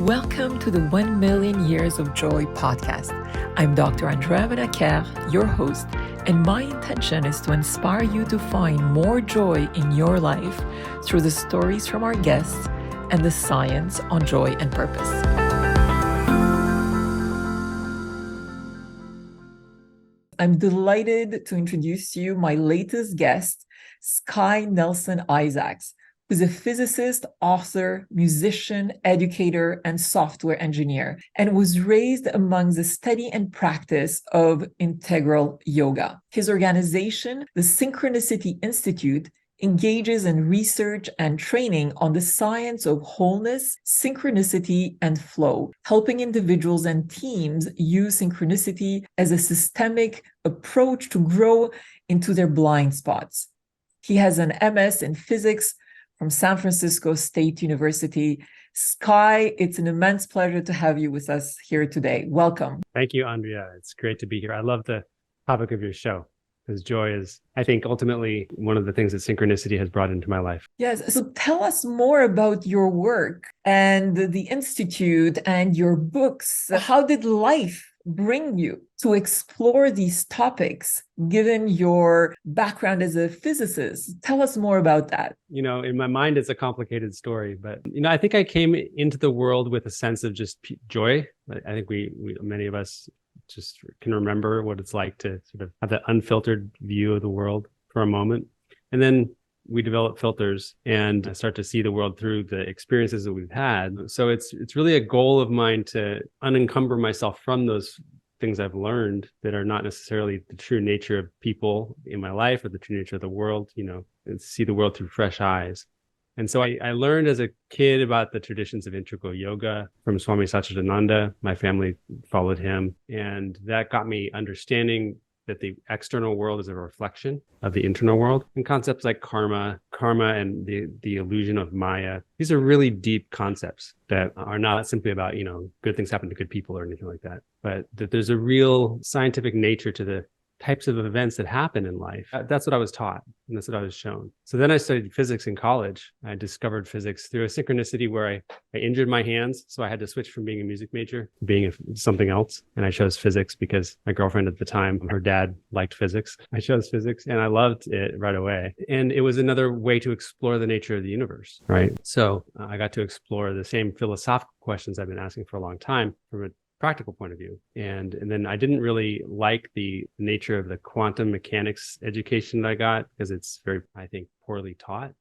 Welcome to the 1 Million Years of Joy podcast. I'm Dr. Andrea Benaker, your host, and my intention is to inspire you to find more joy in your life through the stories from our guests and the science on joy and purpose. I'm delighted to introduce you my latest guest, Sky Nelson Isaacs, who's a physicist, author, musician, educator, and software engineer, and was raised among the study and practice of integral yoga. His organization, the Synchronicity Institute, engages in research and training on the science of wholeness, synchronicity, and flow, helping individuals and teams use synchronicity as a systemic approach to grow into their blind spots. He has an MS in physics from San Francisco State University. Sky, it's an immense pleasure to have you with us here today. Welcome. Thank you, Andrea. It's great to be here. I love the topic of your show because joy is, I think, ultimately one of the things that synchronicity has brought into my life. Yes. So tell us more about your work and the Institute and your books. How did life bring you to explore these topics, given your background as a physicist? Tell us more about that. You know, in my mind, it's a complicated story, but, I think I came into the world with a sense of just joy. I think we many of us just can remember what it's like to sort of have that unfiltered view of the world for a moment. And then we develop filters and start to see the world through the experiences that we've had. So it's really a goal of mine to unencumber myself from those things I've learned that are not necessarily the true nature of people in my life or the true nature of the world, and see the world through fresh eyes. And so I learned as a kid about the traditions of integral yoga from Swami Satchidananda. My family followed him, and that got me understanding that the external world is a reflection of the internal world, and concepts like karma and the illusion of Maya. These are really deep concepts that are not simply about, good things happen to good people or anything like that, but that there's a real scientific nature to the types of events that happen in life. That's what I was taught, and that's what I was shown. So then I studied physics in college. I discovered physics through a synchronicity where I injured my hands. So I had to switch from being a music major to being something else. And I chose physics because my girlfriend at the time, her dad liked physics. I chose physics and I loved it right away. And it was another way to explore the nature of the universe, right? So I got to explore the same philosophical questions I've been asking for a long time from a practical point of view. And then I didn't really like the nature of the quantum mechanics education that I got because it's very, I think, poorly taught,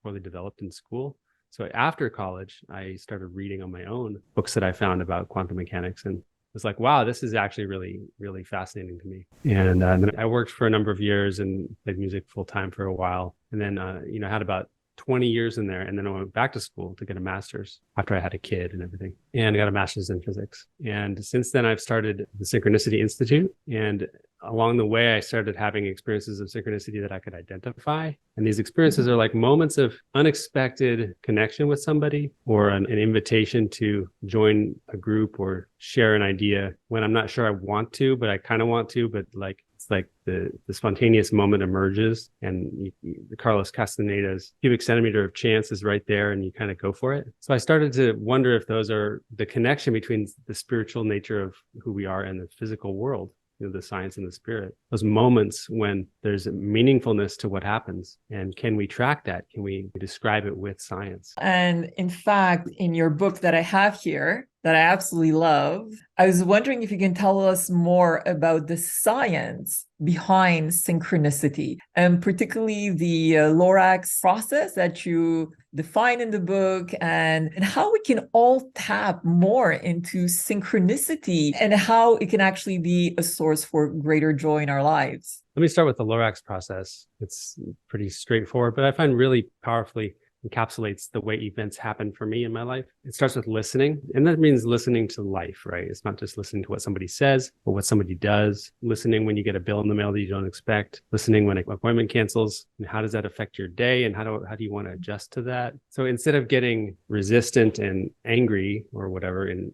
poorly developed in school. So after college, I started reading on my own books that I found about quantum mechanics and was like, wow, this is actually really, really fascinating to me. And then I worked for a number of years and played music full time for a while. And then, had about 20 years in there. And then I went back to school to get a master's after I had a kid and everything. And I got a master's in physics. And since then, I've started the Synchronicity Institute. And along the way, I started having experiences of synchronicity that I could identify. And these experiences are like moments of unexpected connection with somebody or an invitation to join a group or share an idea when I'm not sure I want to, but I kind of want to, but it's like the spontaneous moment emerges and the Carlos Castaneda's cubic centimeter of chance is right there and you kind of go for it. So I started to wonder if those are the connection between the spiritual nature of who we are and the physical world, the science and the spirit, those moments when there's a meaningfulness to what happens. And can we track that? Can we describe it with science? And in fact, in your book that I have here, that I absolutely love, I was wondering if you can tell us more about the science behind synchronicity, and particularly the Lorax process that you define in the book, and how we can all tap more into synchronicity and how it can actually be a source for greater joy in our lives. Let me start with the Lorax process. It's pretty straightforward, but I find really powerfully encapsulates the way events happen for me in my life. It starts with listening, and that means listening to life, right? It's not just listening to what somebody says or what somebody does. Listening when you get a bill in the mail that you don't expect. Listening when an appointment cancels, and how does that affect your day, and how do you want to adjust to that? So instead of getting resistant and angry or whatever in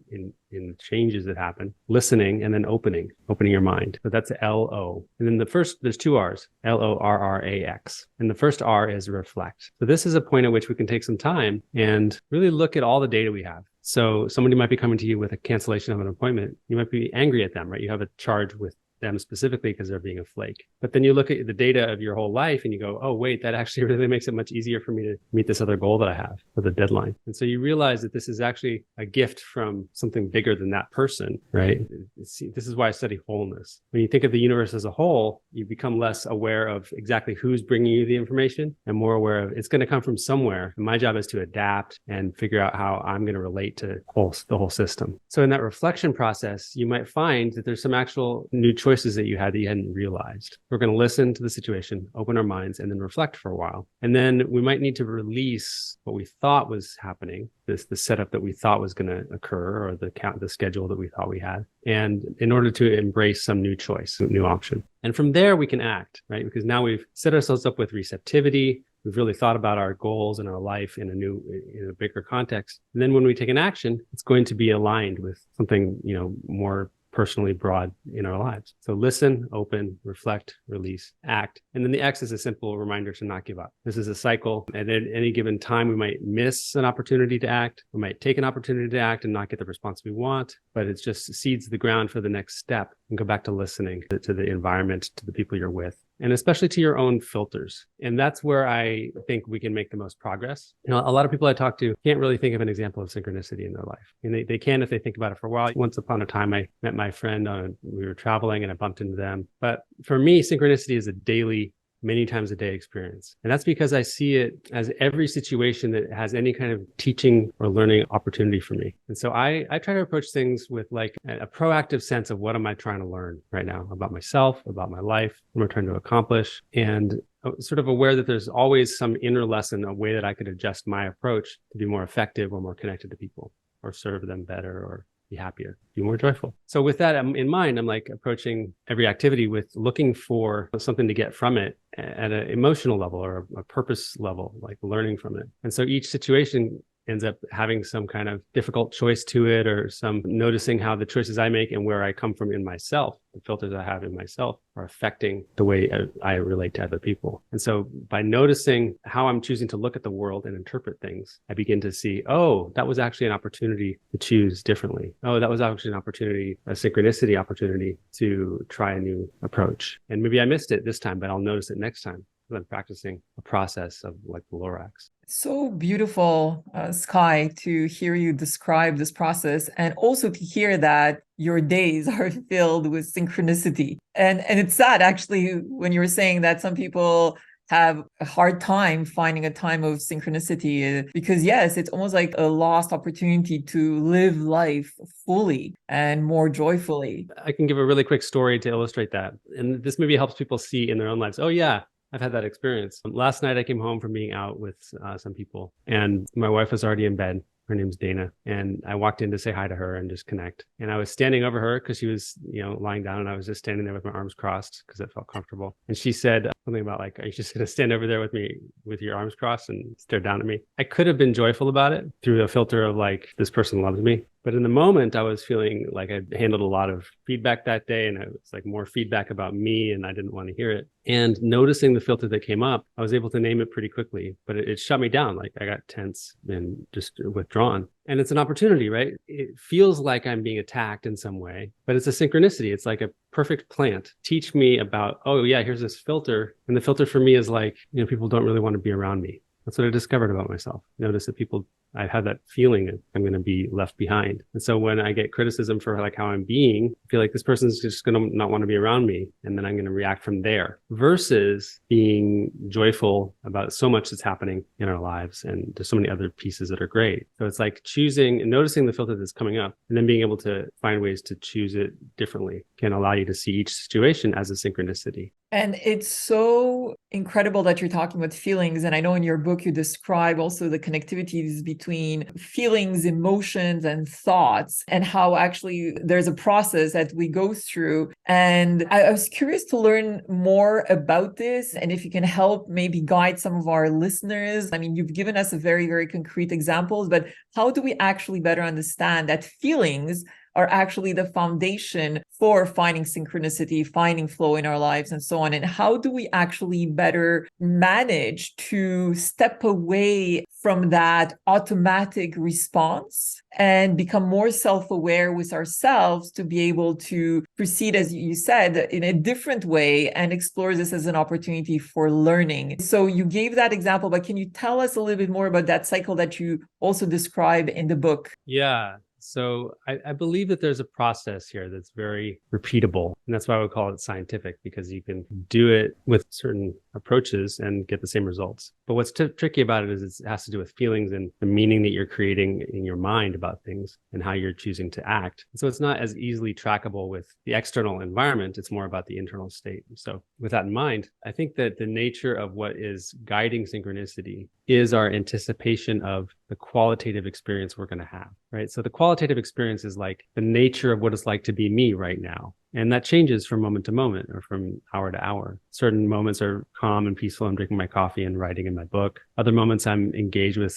in the changes that happen, listening, and then opening your mind. So that's LO. And then there's two R's, LORRAX. And the first R is reflect. So this is a point at which we can take some time and really look at all the data we have. So somebody might be coming to you with a cancellation of an appointment. You might be angry at them, right? You have a charge with them specifically because they're being a flake. But then you look at the data of your whole life and you go, oh, wait, that actually really makes it much easier for me to meet this other goal that I have for the deadline. And so you realize that this is actually a gift from something bigger than that person, right? This is why I study wholeness. When you think of the universe as a whole, you become less aware of exactly who's bringing you the information and more aware of it's going to come from somewhere. And my job is to adapt and figure out how I'm going to relate to the whole system. So in that reflection process, you might find that there's some actual new choices that you hadn't realized. We're going to listen to the situation, open our minds, and then reflect for a while. And then we might need to release what we thought was happening, the setup that we thought was going to occur, or the schedule that we thought we had, and in order to embrace some new choice, some new option. And from there, we can act, right? Because now we've set ourselves up with receptivity. We've really thought about our goals and our life in a bigger context. And then when we take an action, it's going to be aligned with something, more personally broad in our lives. So listen, open, reflect, release, act. And then the X is a simple reminder to not give up. This is a cycle. And at any given time, we might miss an opportunity to act. We might take an opportunity to act and not get the response we want, but it's just seeds the ground for the next step and go back to listening to the environment, to the people you're with, and especially to your own filters. And that's where I think we can make the most progress. A lot of people I talk to can't really think of an example of synchronicity in their life. And they can if they think about it for a while. Once upon a time, I met my friend, we were traveling and I bumped into them. But for me, synchronicity is a daily, many times a day experience. And that's because I see it as every situation that has any kind of teaching or learning opportunity for me. And so I try to approach things with like a proactive sense of what am I trying to learn right now about myself, about my life, what am I trying to accomplish, and sort of aware that there's always some inner lesson, a way that I could adjust my approach to be more effective or more connected to people or serve them better or be happier, be more joyful. So with that in mind, I'm like approaching every activity with looking for something to get from it at an emotional level or a purpose level, like learning from it. And so each situation ends up having some kind of difficult choice to it, or some noticing how the choices I make and where I come from in myself, the filters I have in myself, are affecting the way I relate to other people. And so by noticing how I'm choosing to look at the world and interpret things, I begin to see, oh, that was actually an opportunity to choose differently. Oh, that was actually an opportunity, a synchronicity opportunity to try a new approach. And maybe I missed it this time, but I'll notice it next time. I'm practicing a process of like the Lorax. So beautiful, Sky, to hear you describe this process, and also to hear that your days are filled with synchronicity. And it's sad, actually, when you were saying that some people have a hard time finding a time of synchronicity, because yes, it's almost like a lost opportunity to live life fully and more joyfully. I can give a really quick story to illustrate that. And this maybe helps people see in their own lives, oh yeah, I've had that experience. Last night, I came home from being out with some people, and my wife was already in bed. Her name's Dana. And I walked in to say hi to her and just connect. And I was standing over her because she was, lying down, and I was just standing there with my arms crossed because it felt comfortable. And she said something about like, are you just going to stand over there with me with your arms crossed and stare down at me? I could have been joyful about it through the filter of like, this person loves me. But in the moment, I was feeling like I handled a lot of feedback that day, and it was like more feedback about me, and I didn't want to hear it. And noticing the filter that came up, I was able to name it pretty quickly, but it shut me down. Like I got tense and just withdrawn. And it's an opportunity, right? It feels like I'm being attacked in some way, but it's a synchronicity. It's like a perfect plant. Teach me about, oh yeah, here's this filter. And the filter for me is like, people don't really want to be around me. That's what I discovered about myself. Notice that I had that feeling that I'm going to be left behind. And so when I get criticism for like how I'm being, I feel like this person's just going to not want to be around me. And then I'm going to react from there versus being joyful about so much that's happening in our lives. And there's so many other pieces that are great. So it's like choosing and noticing the filter that's coming up, and then being able to find ways to choose it differently can allow you to see each situation as a synchronicity. And it's so incredible that you're talking about feelings. And I know in your book, you describe also the connectivities between feelings, emotions, and thoughts, and how actually there's a process that we go through. And I was curious to learn more about this. And if you can help maybe guide some of our listeners. I mean, you've given us a very, very concrete examples, but how do we actually better understand that feelings are actually the foundation for finding synchronicity, finding flow in our lives, and so on. And how do we actually better manage to step away from that automatic response and become more self-aware with ourselves to be able to proceed, as you said, in a different way and explore this as an opportunity for learning. So you gave that example, but can you tell us a little bit more about that cycle that you also describe in the book? Yeah. So I believe that there's a process here that's very repeatable. And that's why we call it scientific, because you can do it with certain approaches and get the same results. But what's tricky about it is it has to do with feelings and the meaning that you're creating in your mind about things and how you're choosing to act. And so it's not as easily trackable with the external environment. It's more about the internal state. So with that in mind, I think that the nature of what is guiding synchronicity is our anticipation of the qualitative experience we're going to have, right? So the qualitative experience is like the nature of what it's like to be me right now. And that changes from moment to moment or from hour to hour. Certain moments are calm and peaceful. I'm drinking my coffee and writing in my book. Other moments I'm engaged with,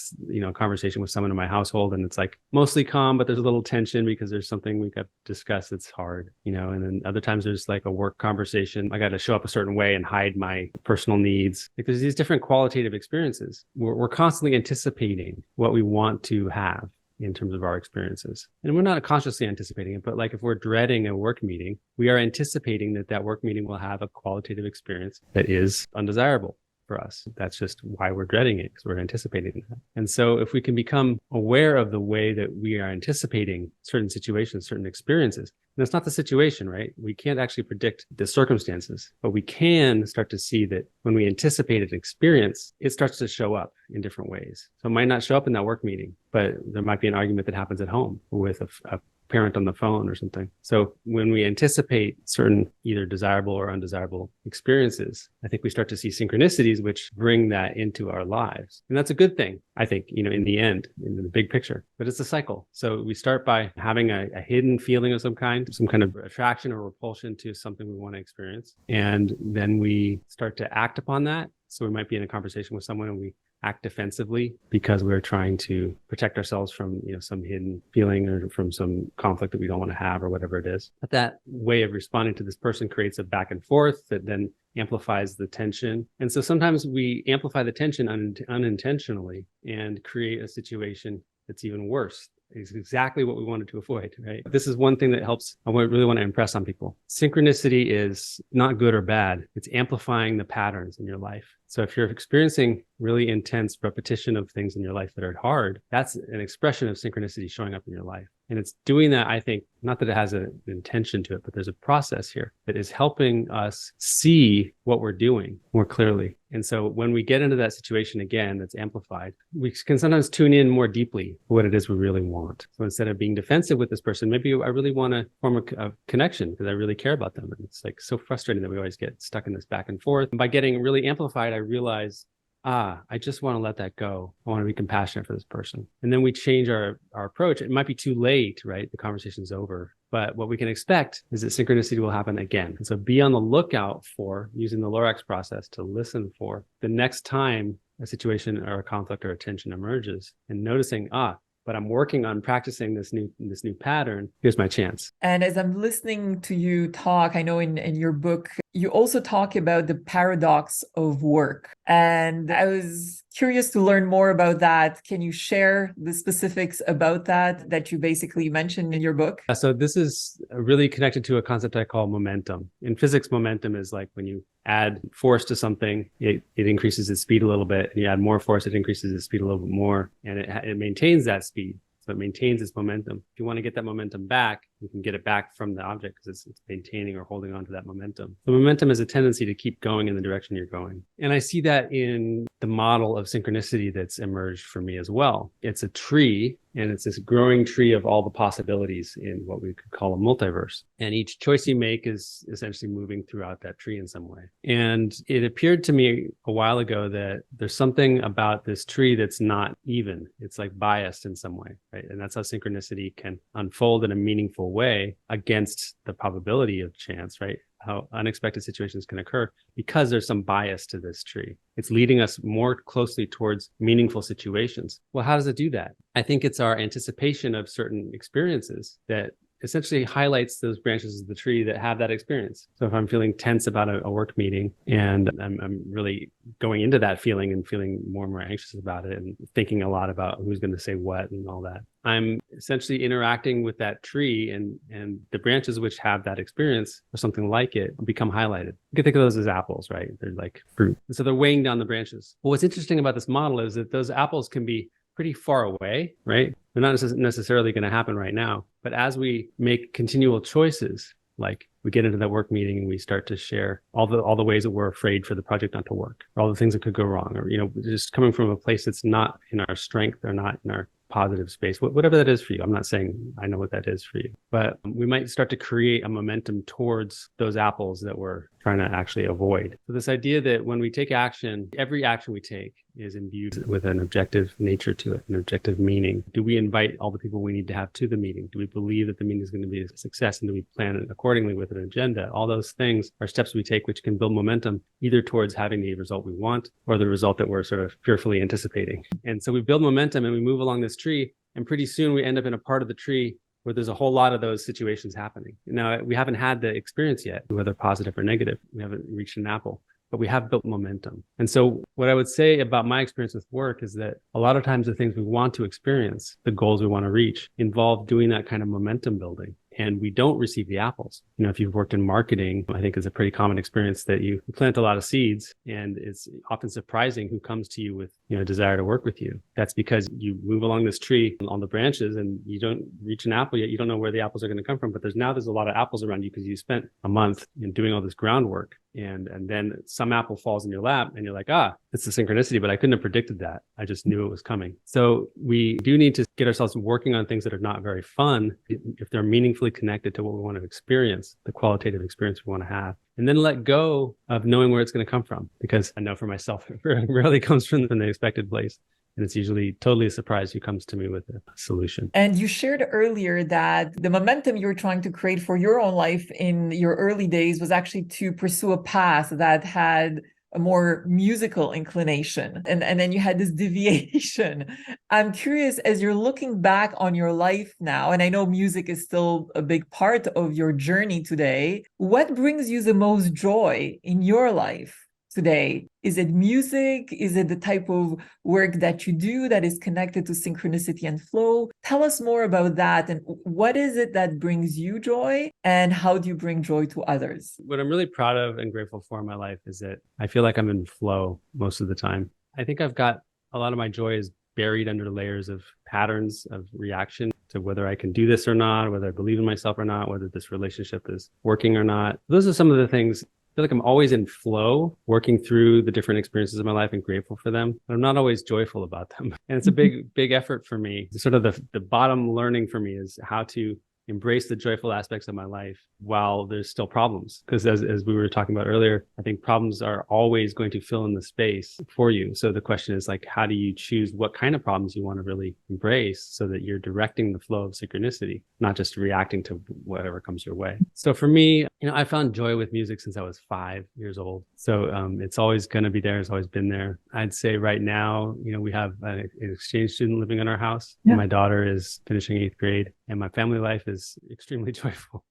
conversation with someone in my household. And it's like mostly calm, but there's a little tension because there's something we got to discuss that's hard, and then other times there's like a work conversation. I got to show up a certain way and hide my personal needs, because these different qualitative experiences, we're constantly anticipating what we want to have in terms of our experiences. And we're not consciously anticipating it, but like if we're dreading a work meeting, we are anticipating that work meeting will have a qualitative experience that is undesirable for us. That's just why we're dreading it, because we're anticipating that. And so if we can become aware of the way that we are anticipating certain situations, certain experiences, and that's not the situation, right? We can't actually predict the circumstances, but we can start to see that when we anticipate an experience, it starts to show up in different ways. So it might not show up in that work meeting, but there might be an argument that happens at home with a parent on the phone or something. So when we anticipate certain either desirable or undesirable experiences, I think we start to see synchronicities which bring that into our lives. And that's a good thing, I think, in the end, in the big picture. But it's a cycle. So we start by having a hidden feeling of some kind of attraction or repulsion to something we want to experience. And then we start to act upon that. So we might be in a conversation with someone and we act defensively because we're trying to protect ourselves from, some hidden feeling or from some conflict that we don't want to have or whatever it is. But that way of responding to this person creates a back and forth that then amplifies the tension. And so sometimes we amplify the tension unintentionally and create a situation that's even worse. Is exactly what we wanted to avoid, right? This is one thing that helps. I really want to impress on people. Synchronicity is not good or bad. It's amplifying the patterns in your life. So if you're experiencing really intense repetition of things in your life that are hard, that's an expression of synchronicity showing up in your life. And it's doing that, I think, not that it has an intention to it, but there's a process here that is helping us see what we're doing more clearly. And so when we get into that situation again, that's amplified, we can sometimes tune in more deeply for what it is we really want. So instead of being defensive with this person, maybe I really want to form a connection because I really care about them. And it's like so frustrating that we always get stuck in this back and forth. And by getting really amplified, I realize, I just want to let that go. I want to be compassionate for this person. And then we change our approach. It might be too late, right? The conversation's over. But what we can expect is that synchronicity will happen again. And so be on the lookout for, using the Lorax process to listen for the next time a situation or a conflict or a tension emerges and noticing, but I'm working on practicing this new pattern. Here's my chance. And as I'm listening to you talk, I know in your book, you also talk about the paradox of work. And I was curious to learn more about that. Can you share the specifics about that you basically mentioned in your book? So this is really connected to a concept I call momentum. In physics, momentum is like when you add force to something, it increases its speed a little bit. And you add more force, it increases its speed a little bit more. And it maintains that speed. So it maintains its momentum. If you want to get that momentum back, you can get it back from the object because it's maintaining or holding on to that momentum. The momentum is a tendency to keep going in the direction you're going. And I see that in the model of synchronicity that's emerged for me as well. It's a tree, and it's this growing tree of all the possibilities in what we could call a multiverse. And each choice you make is essentially moving throughout that tree in some way. And it appeared to me a while ago that there's something about this tree that's not even. It's like biased in some way, right? And that's how synchronicity can unfold in a meaningful way against the probability of chance, right? How unexpected situations can occur because there's some bias to this tree. It's leading us more closely towards meaningful situations. Well, how does it do that? I think it's our anticipation of certain experiences that essentially highlights those branches of the tree that have that experience. So if I'm feeling tense about a work meeting and I'm really going into that feeling and feeling more and more anxious about it and thinking a lot about who's going to say what and all that, I'm essentially interacting with that tree, and the branches which have that experience or something like it become highlighted. You can think of those as apples, right? They're like fruit. And so they're weighing down the branches. Well, what's interesting about this model is that those apples can be pretty far away, right? They're not necessarily going to happen right now. But as we make continual choices, like we get into that work meeting and we start to share all the ways that we're afraid for the project not to work, or all the things that could go wrong, or, just coming from a place that's not in our strength or not in our positive space, whatever that is for you. I'm not saying I know what that is for you, but we might start to create a momentum towards those apples that we're trying to actually avoid. So this idea that when we take action, every action we take is imbued with an objective nature to it, an objective meaning. Do we invite all the people we need to have to the meeting? Do we believe that the meeting is going to be a success? And do we plan it accordingly with an agenda? All those things are steps we take which can build momentum either towards having the result we want or the result that we're sort of fearfully anticipating. And so we build momentum and we move along this tree, and pretty soon we end up in a part of the tree where there's a whole lot of those situations happening. Now, we haven't had the experience yet, whether positive or negative. We haven't reached an apple, but we have built momentum. And so what I would say about my experience with work is that a lot of times the things we want to experience, the goals we want to reach, involve doing that kind of momentum building. And we don't receive the apples. If you've worked in marketing, I think it's a pretty common experience that you plant a lot of seeds, and it's often surprising who comes to you with, a desire to work with you. That's because you move along this tree on the branches and you don't reach an apple yet. You don't know where the apples are going to come from, but there's a lot of apples around you because you spent a month in doing all this groundwork. And then some apple falls in your lap and you're like, it's a synchronicity, but I couldn't have predicted that. I just knew it was coming. So we do need to get ourselves working on things that are not very fun if they're meaningfully connected to what we want to experience, the qualitative experience we want to have. And then let go of knowing where it's going to come from. Because I know for myself, it rarely comes from the expected place. And it's usually totally a surprise who comes to me with a solution. And you shared earlier that the momentum you were trying to create for your own life in your early days was actually to pursue a path that had a more musical inclination. And then you had this deviation. I'm curious, as you're looking back on your life now, and I know music is still a big part of your journey today, what brings you the most joy in your life today? Is it music? Is it the type of work that you do that is connected to synchronicity and flow? Tell us more about that. And what is it that brings you joy? And how do you bring joy to others? What I'm really proud of and grateful for in my life is that I feel like I'm in flow most of the time. I think I've got a lot of my joy is buried under layers of patterns of reaction to whether I can do this or not, whether I believe in myself or not, whether this relationship is working or not. Those are some of the things. I feel like I'm always in flow, working through the different experiences of my life and grateful for them, but I'm not always joyful about them. And it's a big effort for me. Sort of the bottom learning for me is how to embrace the joyful aspects of my life while there's still problems. Because as we were talking about earlier, I think problems are always going to fill in the space for you. So the question is like, how do you choose what kind of problems you want to really embrace so that you're directing the flow of synchronicity, not just reacting to whatever comes your way. So for me, I found joy with music since I was 5 years old. So it's always going to be there. It's always been there. I'd say right now, we have an exchange student living in our house. Yeah. My daughter is finishing 8th grade and my family life is extremely joyful.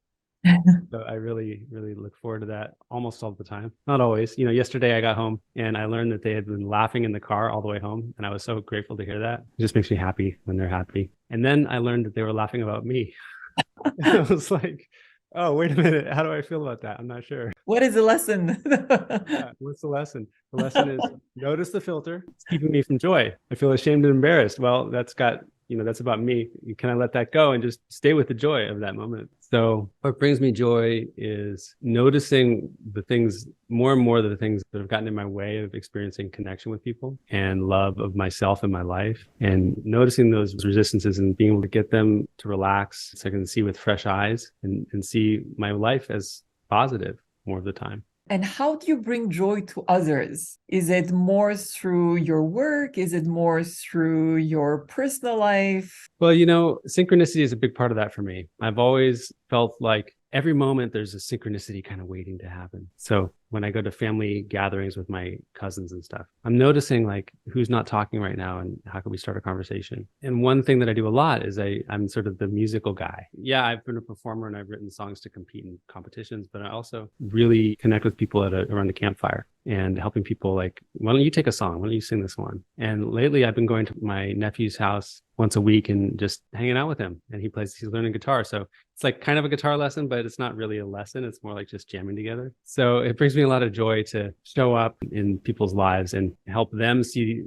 So I really, really look forward to that almost all the time. Not always. Yesterday I got home and I learned that they had been laughing in the car all the way home. And I was so grateful to hear that. It just makes me happy when they're happy. And then I learned that they were laughing about me. I was like, oh, wait a minute. How do I feel about that? I'm not sure. What is the lesson? Yeah, what's the lesson? The lesson is notice the filter. It's keeping me from joy. I feel ashamed and embarrassed. Well, that's about me. Can I let that go and just stay with the joy of that moment? So what brings me joy is noticing the things, more and more the things that have gotten in my way of experiencing connection with people and love of myself and my life, and noticing those resistances and being able to get them to relax so I can see with fresh eyes and see my life as positive more of the time. And how do you bring joy to others? Is it more through your work? Is it more through your personal life? Well, synchronicity is a big part of that for me. I've always felt like every moment there's a synchronicity kind of waiting to happen. So when I go to family gatherings with my cousins and stuff. I'm noticing like who's not talking right now and how can we start a conversation. And one thing that I do a lot is I'm sort of the musical guy. Yeah, I've been a performer and I've written songs to compete in competitions, but I also really connect with people around the campfire and helping people like, why don't you take a song? Why don't you sing this one? And lately I've been going to my nephew's house once a week and just hanging out with him. And he's learning guitar. So it's like kind of a guitar lesson, but it's not really a lesson. It's more like just jamming together. So it brings me a lot of joy to show up in people's lives and help them see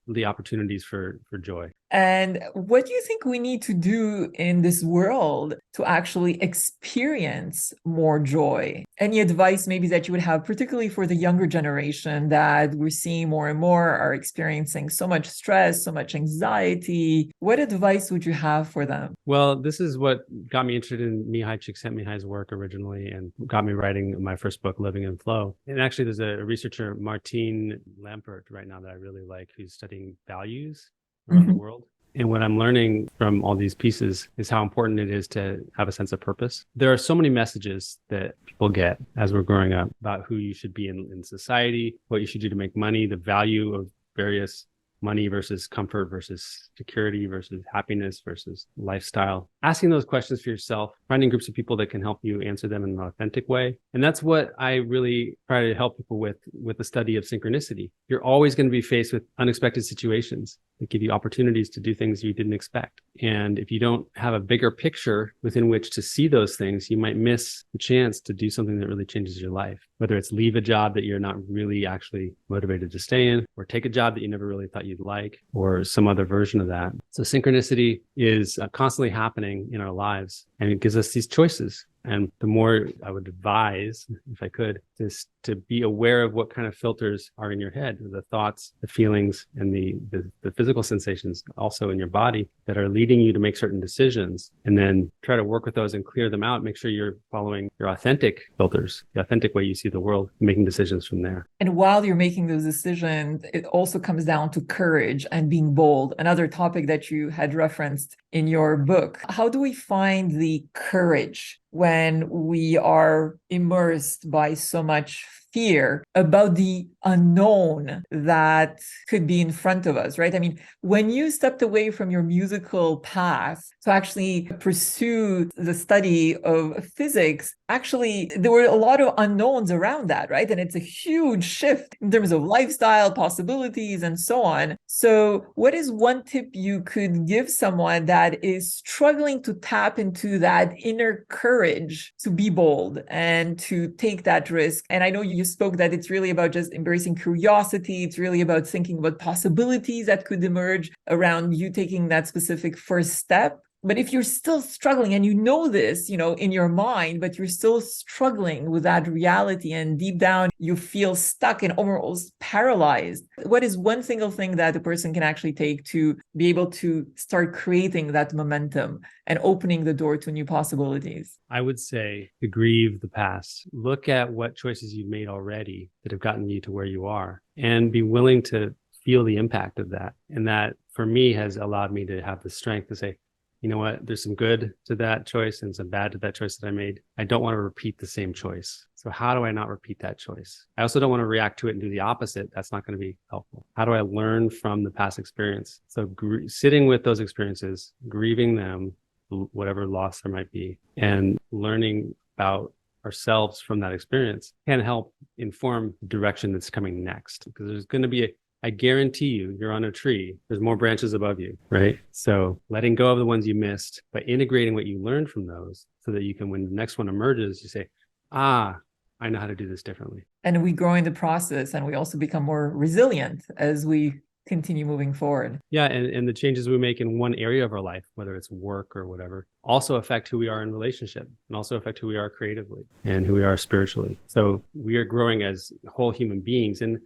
the opportunities for joy. And what do you think we need to do in this world to actually experience more joy? Any advice maybe that you would have, particularly for the younger generation that we're seeing more and more are experiencing so much stress, so much anxiety? What advice would you have for them? Well, this is what got me interested in Mihai Csikszentmihalyi's work originally and got me writing my first book, Living in Flow. And actually, there's a researcher, Martine Lampert, right now that I really like, who's studying values around the world. And what I'm learning from all these pieces is how important it is to have a sense of purpose. There are so many messages that people get as we're growing up about who you should be in society, what you should do to make money, the value of various money versus comfort versus security versus happiness versus lifestyle. Asking those questions for yourself, finding groups of people that can help you answer them in an authentic way. And that's what I really try to help people with the study of synchronicity. You're always going to be faced with unexpected situations that give you opportunities to do things you didn't expect. And if you don't have a bigger picture within which to see those things, you might miss the chance to do something that really changes your life. Whether it's leave a job that you're not really actually motivated to stay in, or take a job that you never really thought you'd like, or some other version of that. So synchronicity is constantly happening in our lives, and it gives us these choices. And the more I would advise, if I could, is to be aware of what kind of filters are in your head, the thoughts, the feelings, and the physical sensations also in your body that are leading you to make certain decisions, and then try to work with those and clear them out. Make sure you're following your authentic filters, the authentic way you see the world, making decisions from there. And while you're making those decisions, it also comes down to courage and being bold, another topic that you had referenced in your book. How do we find the courage when we are immersed by so much fear about the unknown that could be in front of us, right? I mean, when you stepped away from your musical path to actually pursue the study of physics, actually, there were a lot of unknowns around that, right? And it's a huge shift in terms of lifestyle possibilities and so on. So what is one tip you could give someone that is struggling to tap into that inner courage to be bold and to take that risk? And I know you spoke that it's really about just embracing curiosity. It's really about thinking about possibilities that could emerge around you taking that specific first step. But if you're still struggling and you know this, in your mind, but you're still struggling with that reality and deep down you feel stuck and almost paralyzed, what is one single thing that a person can actually take to be able to start creating that momentum and opening the door to new possibilities? I would say to grieve the past. Look at what choices you've made already that have gotten you to where you are, and be willing to feel the impact of that. And that, for me, has allowed me to have the strength to say, you know what, there's some good to that choice and some bad to that choice that I made. I don't want to repeat the same choice. So how do I not repeat that choice? I also don't want to react to it and do the opposite. That's not going to be helpful. How do I learn from the past experience? So sitting with those experiences, grieving them, whatever loss there might be, and learning about ourselves from that experience can help inform the direction that's coming next. Because there's going to be I guarantee you're on a tree. There's more branches above you, right? So letting go of the ones you missed, but integrating what you learned from those so that you can, when the next one emerges, you say, I know how to do this differently. And we grow in the process, and we also become more resilient as we continue moving forward. Yeah, and the changes we make in one area of our life, whether it's work or whatever, also affect who we are in relationship, and also affect who we are creatively and who we are spiritually. So we are growing as whole human beings, and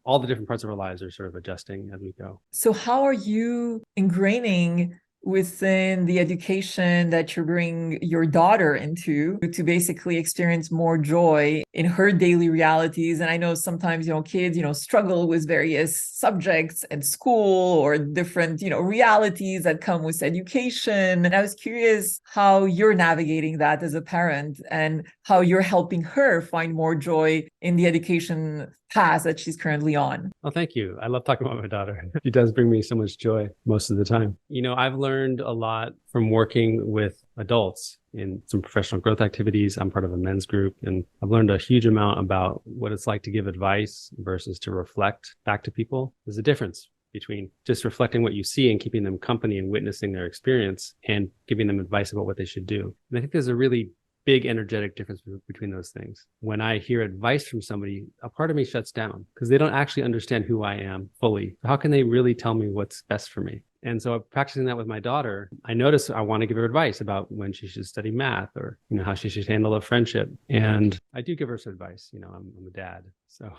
all the different parts of our lives are sort of adjusting as we go. So how are you ingraining within the education that you bring your daughter into to basically experience more joy in her daily realities. And I know sometimes, kids, struggle with various subjects at school or different, realities that come with education. And I was curious how you're navigating that as a parent and how you're helping her find more joy in the education path that she's currently on. Well, thank you. I love talking about my daughter. She does bring me so much joy most of the time. I've learned a lot from working with adults in some professional growth activities. I'm part of a men's group, and I've learned a huge amount about what it's like to give advice versus to reflect back to people. There's a difference between just reflecting what you see and keeping them company and witnessing their experience and giving them advice about what they should do. And I think there's a really big energetic difference between those things. When I hear advice from somebody, a part of me shuts down because they don't actually understand who I am fully. How can they really tell me what's best for me? And so practicing that with my daughter, I notice I want to give her advice about when she should study math or, how she should handle a friendship. And I do give her some advice. I'm a dad. So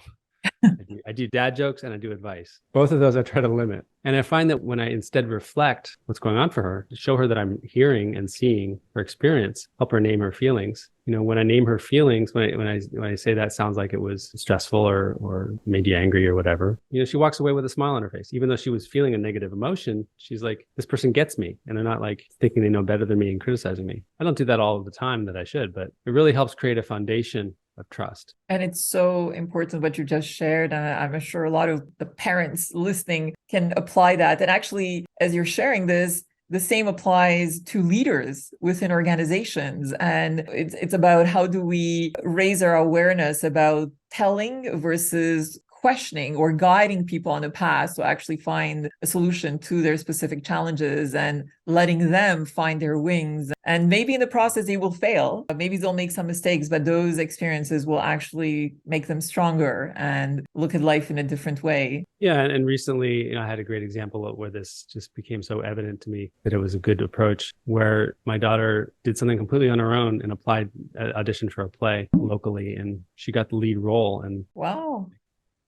I do dad jokes and I do advice. Both of those I try to limit. And I find that when I instead reflect what's going on for her, show her that I'm hearing and seeing her experience, help her name her feelings. When I name her feelings, when I say that sounds like it was stressful or made you angry or whatever, she walks away with a smile on her face. Even though she was feeling a negative emotion, she's like, this person gets me. And they're not like thinking they know better than me and criticizing me. I don't do that all of the time that I should, but it really helps create a foundation of trust. And it's so important what you just shared. And I'm sure a lot of the parents listening can apply that. And actually, as you're sharing this, the same applies to leaders within organizations. And it's about how do we raise our awareness about telling versus questioning or guiding people on a path to actually find a solution to their specific challenges and letting them find their wings. And maybe in the process, they will fail. Maybe they'll make some mistakes, but those experiences will actually make them stronger and look at life in a different way. Yeah. And recently, I had a great example of where this just became so evident to me that it was a good approach, where my daughter did something completely on her own and auditioned for a play locally, and she got the lead role. And wow.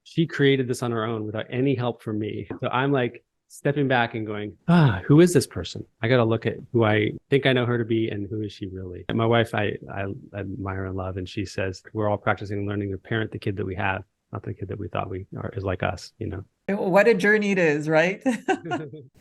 She created this on her own without any help from me. So I'm like stepping back and going, who is this person? I got to look at who I think I know her to be and who is she really? And my wife, I admire and love, and she says, we're all practicing and learning to parent the kid that we have, not the kid that we thought is like us, What a journey it is, right?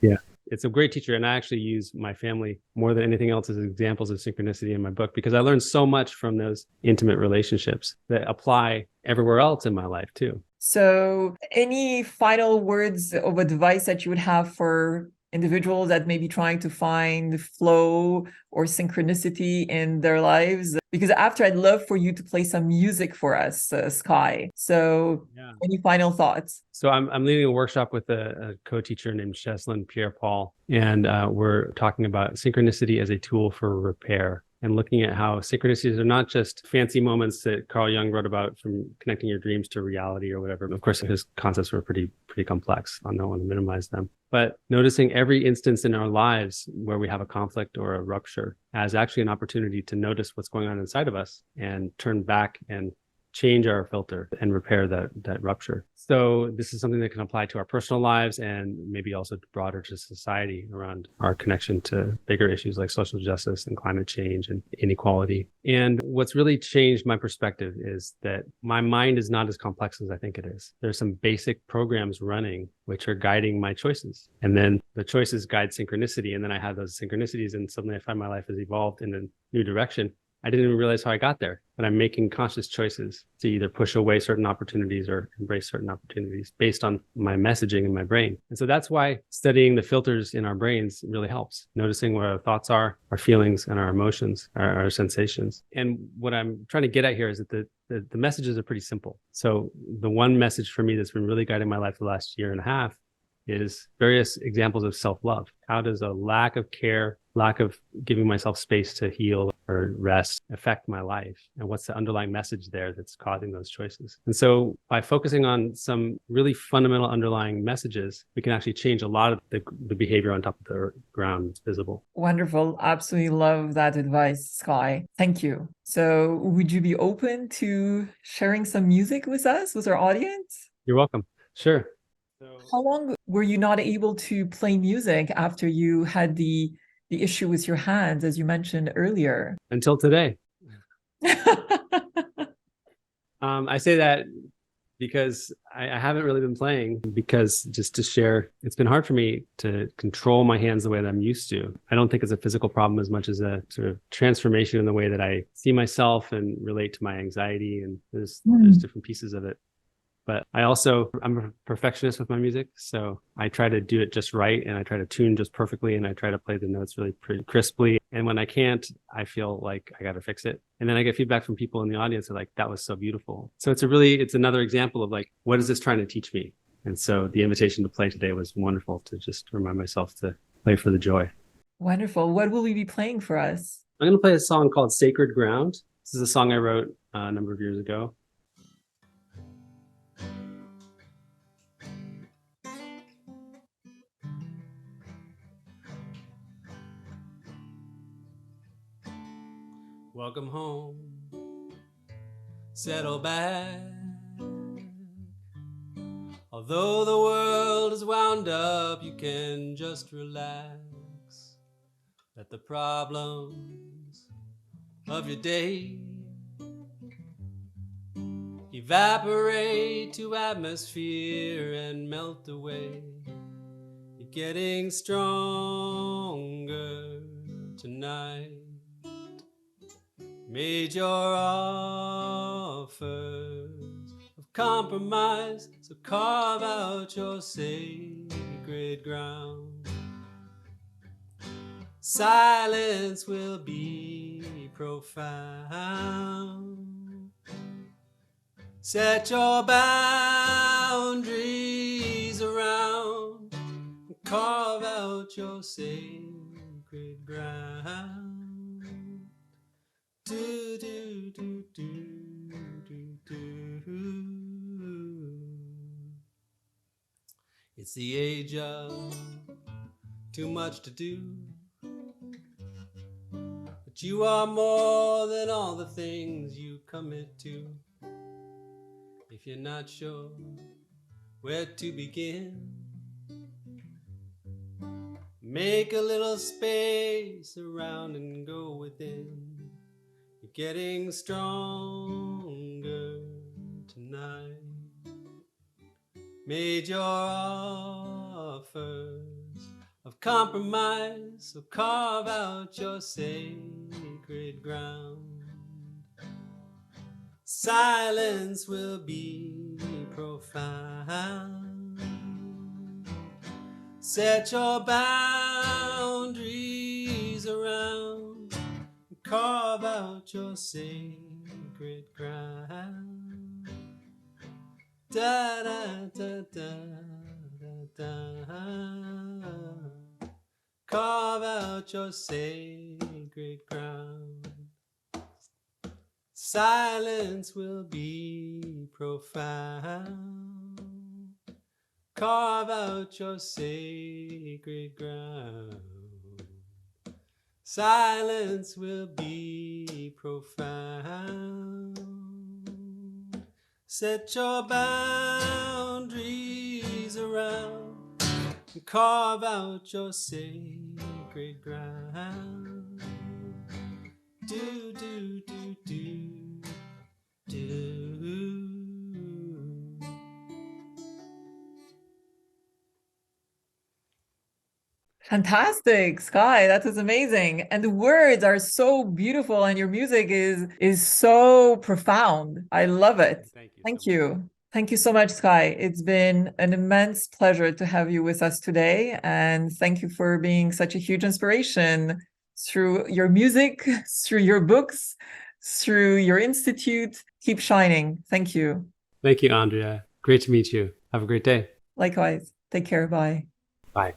Yeah. It's a great teacher. And I actually use my family more than anything else as examples of synchronicity in my book, because I learned so much from those intimate relationships that apply everywhere else in my life too. So any final words of advice that you would have for individuals that may be trying to find flow or synchronicity in their lives? Because after, I'd love for you to play some music for us, Sky. So Any final thoughts? So I'm leading a workshop with a co-teacher named Cheslin Pierre-Paul, and we're talking about synchronicity as a tool for repair, and looking at how synchronicities are not just fancy moments that Carl Jung wrote about, from connecting your dreams to reality or whatever. Of course, his concepts were pretty complex. I don't want to minimize them. But noticing every instance in our lives where we have a conflict or a rupture as actually an opportunity to notice what's going on inside of us and turn back and change our filter and repair that rupture. So this is something that can apply to our personal lives and maybe also broader to society around our connection to bigger issues like social justice and climate change and inequality. And what's really changed my perspective is that my mind is not as complex as I think it is. There's some basic programs running which are guiding my choices. And then the choices guide synchronicity. And then I have those synchronicities, and suddenly I find my life has evolved in a new direction. I didn't even realize how I got there, but I'm making conscious choices to either push away certain opportunities or embrace certain opportunities based on my messaging in my brain. And so that's why studying the filters in our brains really helps. Noticing what our thoughts are, our feelings and our emotions, our sensations. And what I'm trying to get at here is that the messages are pretty simple. So the one message for me that's been really guiding my life the last year and a half is various examples of self-love. How does a lack of care, lack of giving myself space to heal or rest affect my life? And what's the underlying message there that's causing those choices? And so by focusing on some really fundamental underlying messages, we can actually change a lot of the behavior on top of the ground that's visible. Wonderful. Absolutely love that advice, Sky. Thank you. So would you be open to sharing some music with us, with our audience? You're welcome. Sure. So How long were you not able to play music after you had the issue with your hands, as you mentioned earlier? until today. I say that because I haven't really been playing, because just to share, it's been hard for me to control my hands the way that I'm used to. I don't think it's a physical problem as much as a sort of transformation in the way that I see myself and relate to my anxiety. And there's different pieces of it. But I'm a perfectionist with my music. So I try to do it just right, and I try to tune just perfectly, and I try to play the notes really pretty crisply. And when I can't, I feel like I got to fix it. And then I get feedback from people in the audience who are like, that was so beautiful. So it's another example of like, what is this trying to teach me? And so the invitation to play today was wonderful, to just remind myself to play for the joy. Wonderful. What will we be playing for us? I'm going to play a song called Sacred Ground. This is a song I wrote a number of years ago. Welcome home, settle back. Although the world is wound up, you can just relax. Let the problems of your day evaporate to atmosphere and melt away. You're getting stronger tonight. Made your offers of compromise, so carve out your sacred ground. Silence will be profound. Set your boundaries around, carve out your sacred ground. Do, do, do, do, do, do. It's the age of too much to do, but you are more than all the things you commit to. If you're not sure where to begin, make a little space around and go within. You're getting stronger tonight. Made your offers of compromise, so carve out your sacred ground. Silence will be profound. Set your boundaries around, carve out your sacred ground. Da da da da da da. Carve out your sacred ground. Silence will be profound. Carve out your sacred ground. Silence will be profound. Set your boundaries around and carve out your sacred ground. Do, do, do, do, do. Fantastic, Sky. That is amazing. And the words are so beautiful, and your music is so profound. I love it. Thank you so Thank much. you. Thank you so much, Sky. It's been an immense pleasure to have you with us today. And thank you for being such a huge inspiration through your music, through your books, through your institute. Keep shining. Thank you. Thank you, Andrea. Great to meet you. Have a great day. Likewise. Take care. Bye. Bye.